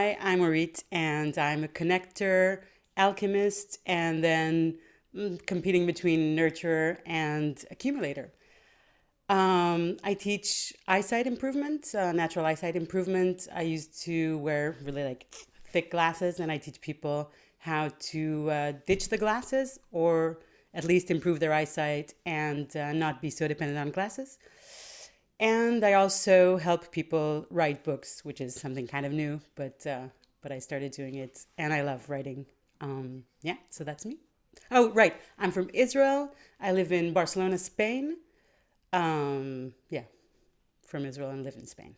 Hi, I'm Orit, and I'm a connector, alchemist, and then competing between nurturer and accumulator. I teach eyesight improvement, natural eyesight improvement. I used to wear really like thick glasses, and I teach people how to ditch the glasses or at least improve their eyesight and not be so dependent on glasses. And I also help people write books, which is something kind of new, but I started doing it, and I love writing. Yeah, so that's me. Oh, right, I'm from Israel. I live in Barcelona, Spain. Yeah, from Israel and live in Spain.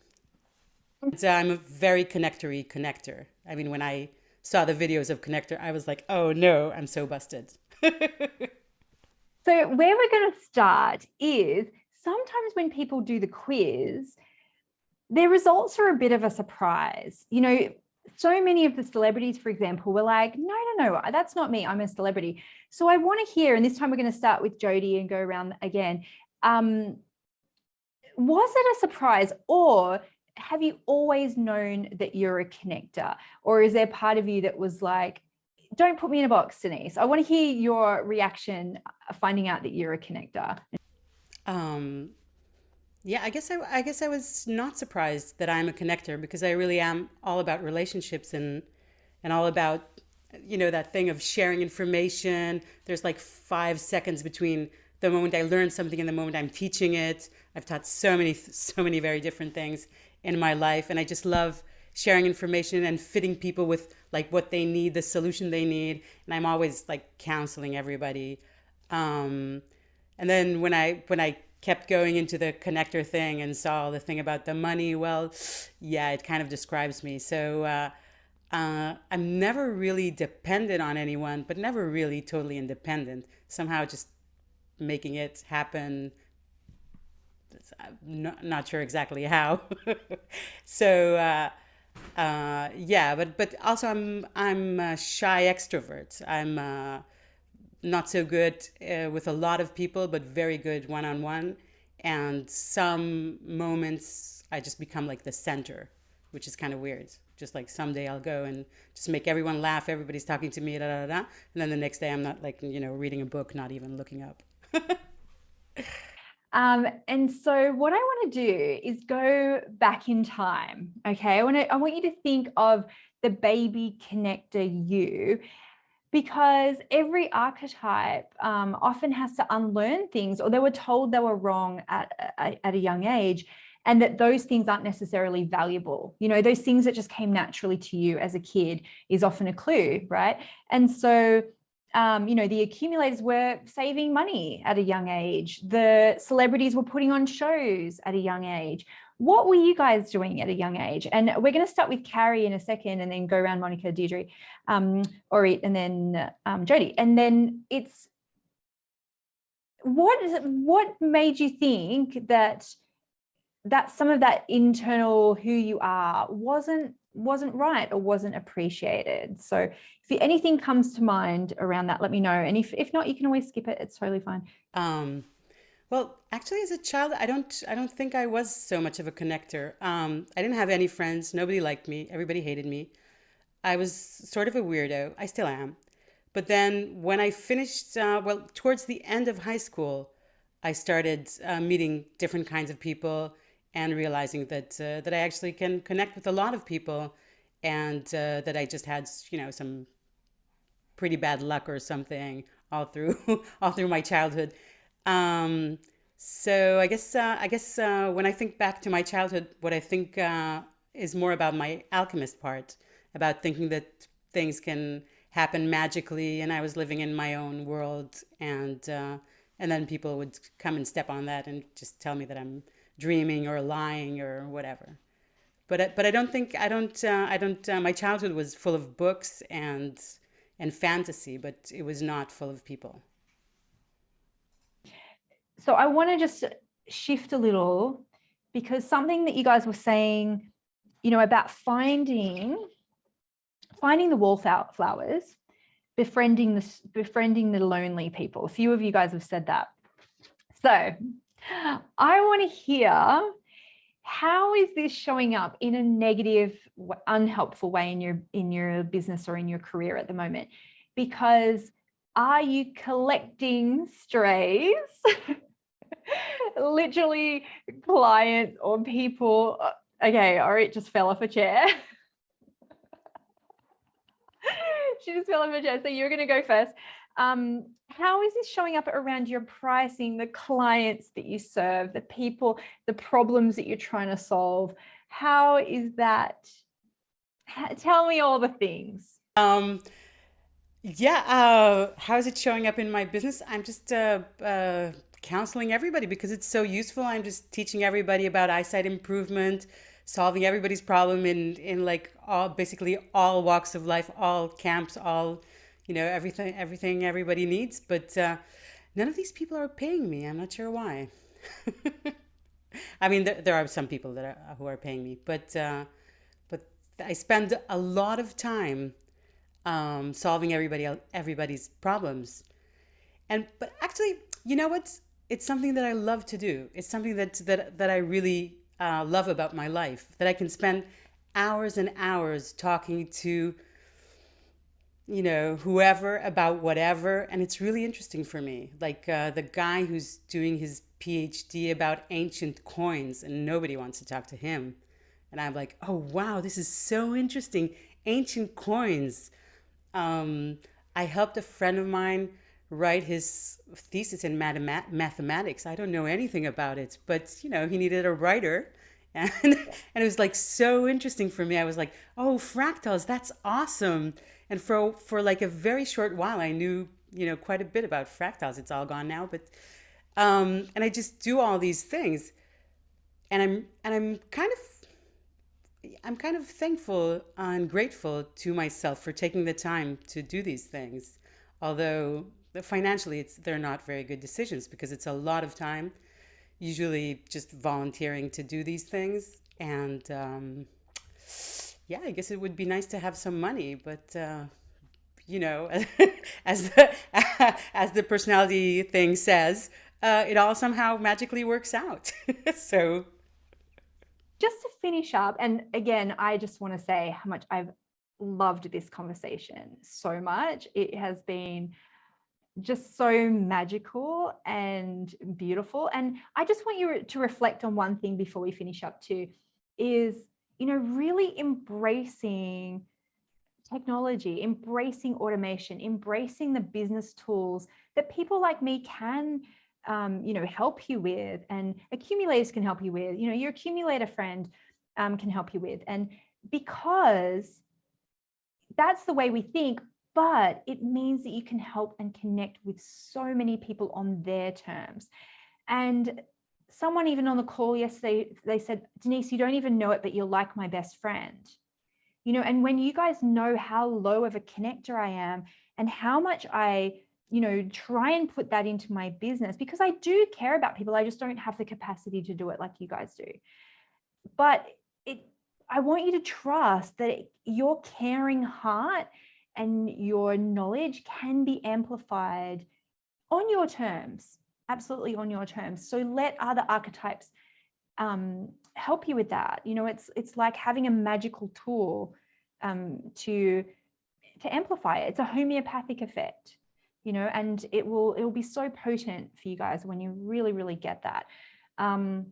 And, I'm a very connectory connector. I mean, when I saw the videos of connector, I was like, oh no, I'm so busted. So where we're going to start is sometimes when people do the quiz, their results are a bit of a surprise. You know, so many of the celebrities, for example, were like, no, that's not me. I'm a celebrity. So I want to hear, and this time we're going to start with Jody and go around again. Was it a surprise, or have you always known that you're a connector? Or is there part of you that was like, don't put me in a box, Denise? I want to hear your reaction finding out that you're a connector. Um, yeah, I guess I was not surprised that I'm a connector because I really am all about relationships and all about that thing of sharing information. There's like 5 seconds between the moment I learn something and the moment I'm teaching it. I've taught so many very different things in my life, and I just love sharing information and fitting people with like what they need, the solution they need. And I'm always like counseling everybody. Um, and then when I kept going into the connector thing and saw the thing about the money, well, yeah, it kind of describes me. So I'm never really dependent on anyone, but never really totally independent. Somehow just making it happen. I'm not sure exactly how. So yeah, but also I'm a shy extrovert. I'm not so good with a lot of people, but very good one on one. And some moments I just become like the center, which is kind of weird. Just like someday I'll go and just make everyone laugh. Everybody's talking to me, da da da. And then the next day I'm not like, reading a book, not even looking up. And so what I want to do is go back in time. Okay. I want you to think of the baby connector you, because every archetype often has to unlearn things, or they were told they were wrong at a young age, and that those things aren't necessarily valuable. You know, those things that just came naturally to you as a kid is often a clue, right? And so the accumulators were saving money at a young age. The celebrities were putting on shows at a young age. What were you guys doing at a young age? And we're going to start with Carrie in a second and then go around Monica, Deirdre, Orit, and then Jody. And then it's what made you think that some of that internal who you are wasn't right or wasn't appreciated? So if anything comes to mind around that, let me know. And if not, you can always skip it. It's totally fine. Um, well, actually, as a child, I don't think I was so much of a connector. I didn't have any friends. Nobody liked me. Everybody hated me. I was sort of a weirdo. I still am. But then when I finished, well, towards the end of high school, I started meeting different kinds of people and realizing that I actually can connect with a lot of people, and that I just had some pretty bad luck or something all through all through my childhood. Um, so I guess when I think back to my childhood, what I think is more about my alchemist part, about thinking that things can happen magically, and I was living in my own world, and then people would come and step on that and just tell me that I'm dreaming or lying or whatever. But I don't think I don't. My childhood was full of books and fantasy, but it was not full of people. So I want to just shift a little, because something that you guys were saying, about finding the wallflowers, befriending the lonely people. A few of you guys have said that. So I want to hear how is this showing up in a negative, unhelpful way in your business or in your career at the moment? Because are you collecting strays? Literally clients or people. Okay, or it just fell off a chair. She just fell off a chair. So you're going to go first. How is this showing up around your pricing, the clients that you serve, the people, the problems that you're trying to solve? How is that? Tell me all the things. Yeah, how is it showing up in my business? I'm just counseling everybody because it's so useful. I'm just teaching everybody about eyesight improvement, solving everybody's problem in like all basically all walks of life, all camps, all everything everybody needs. But none of these people are paying me. I'm not sure why. I mean, there are some people that who are paying me, but I spend a lot of time solving everybody's problems. And but actually, you know what? It's something that I love to do. It's something that I really love about my life. That I can spend hours and hours talking to whoever about whatever, and it's really interesting for me. Like the guy who's doing his PhD about ancient coins, and nobody wants to talk to him. And I'm like, oh wow, this is so interesting. Ancient coins. Um, I helped a friend of mine write his thesis in mathematics. I don't know anything about it, but he needed a writer. And, and it was like so interesting for me. I was like, oh, fractals, that's awesome. And for like a very short while, I knew, quite a bit about fractals. It's all gone now, but and I just do all these things. And I'm kind of thankful and grateful to myself for taking the time to do these things. Although financially, they're not very good decisions because it's a lot of time, usually just volunteering to do these things. And yeah, I guess it would be nice to have some money, but you know, as the as the personality thing says, it all somehow magically works out. So Just to finish up, and again, I just want to say how much I've loved this conversation so much. It has been just so magical and beautiful. And I just want you to reflect on one thing before we finish up too, is, really embracing technology, embracing automation, embracing the business tools that people like me can help you with, and accumulators can help you with, your accumulator friend can help you with. And because that's the way we think, but it means that you can help and connect with so many people on their terms. And someone even on the call yesterday, they said, Denise, you don't even know it, but you're like my best friend. And when you guys know how low of a connector I am and how much I, try and put that into my business, because I do care about people, I just don't have the capacity to do it like you guys do. But I want you to trust that your caring heart and your knowledge can be amplified on your terms, absolutely on your terms. So let other archetypes help you with that. It's like having a magical tool to amplify it. It's a homeopathic effect, and it will be so potent for you guys when you really, really get that. And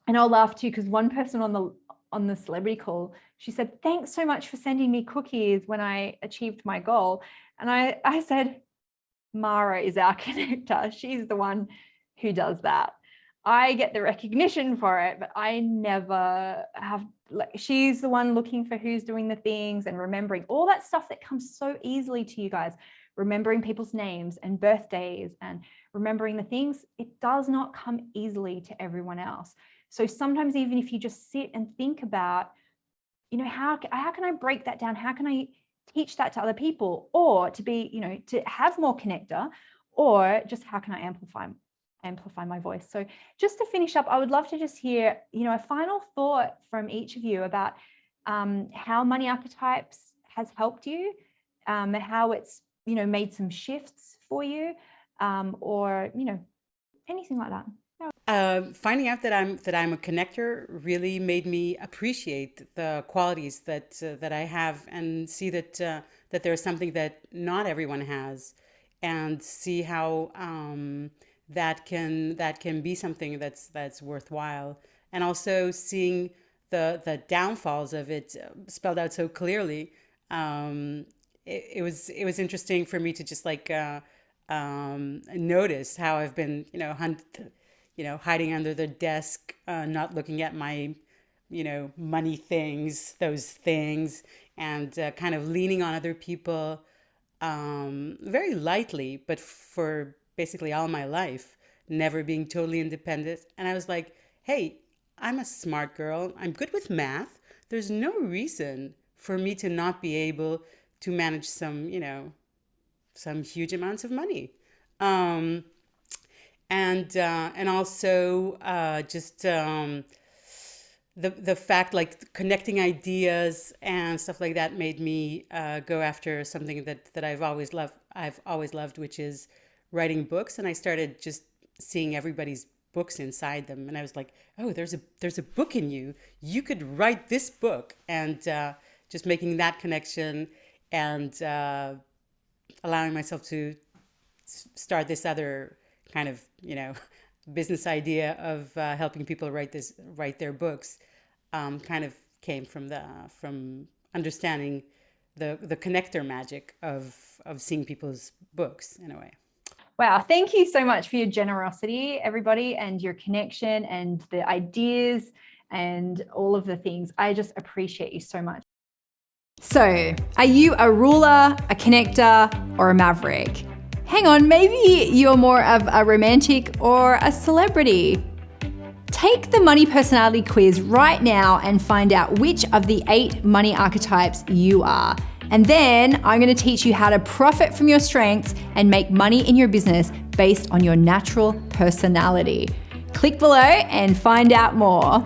I'll laugh too, because one person on the celebrity call, she said, thanks so much for sending me cookies when I achieved my goal. And I said, Mara is our connector. She's the one who does that. I get the recognition for it, but I never have, like, she's the one looking for who's doing the things and remembering all that stuff that comes so easily to you guys, remembering people's names and birthdays and remembering the things. It does not come easily to everyone else. So sometimes even if you just sit and think about, how can I break that down? How can I teach that to other people, or to be, to have more connector, or just how can I amplify my voice? So just to finish up, I would love to just hear, a final thought from each of you about how money archetypes has helped you, how it's, made some shifts for you, or, anything like that. Finding out that I'm a connector really made me appreciate the qualities that I have, and see that there's something that not everyone has, and see how that can be something that's worthwhile, and also seeing the downfalls of it spelled out so clearly. It was interesting for me to just like notice how I've been, hiding under the desk, not looking at my, money things, those things, and kind of leaning on other people, very lightly, but for basically all my life, never being totally independent. And I was like, hey, I'm a smart girl. I'm good with math. There's no reason for me to not be able to manage some huge amounts of money. Um, and also just the fact, like, connecting ideas and stuff like that made me go after something that I've always loved, which is writing books. And I started just seeing everybody's books inside them, and I was like, oh, there's a book in you. You could write this book. And just making that connection, and allowing myself to start this other kind of, business idea of helping people write their books, kind of came from understanding the connector magic of seeing people's books in a way. Wow. Thank you so much for your generosity, everybody, and your connection and the ideas and all of the things. I just appreciate you so much. So, are you a ruler, a connector, or a maverick? Hang on, maybe you're more of a romantic or a celebrity. Take the money personality quiz right now and find out which of the 8 money archetypes you are. And then I'm going to teach you how to profit from your strengths and make money in your business based on your natural personality. Click below and find out more.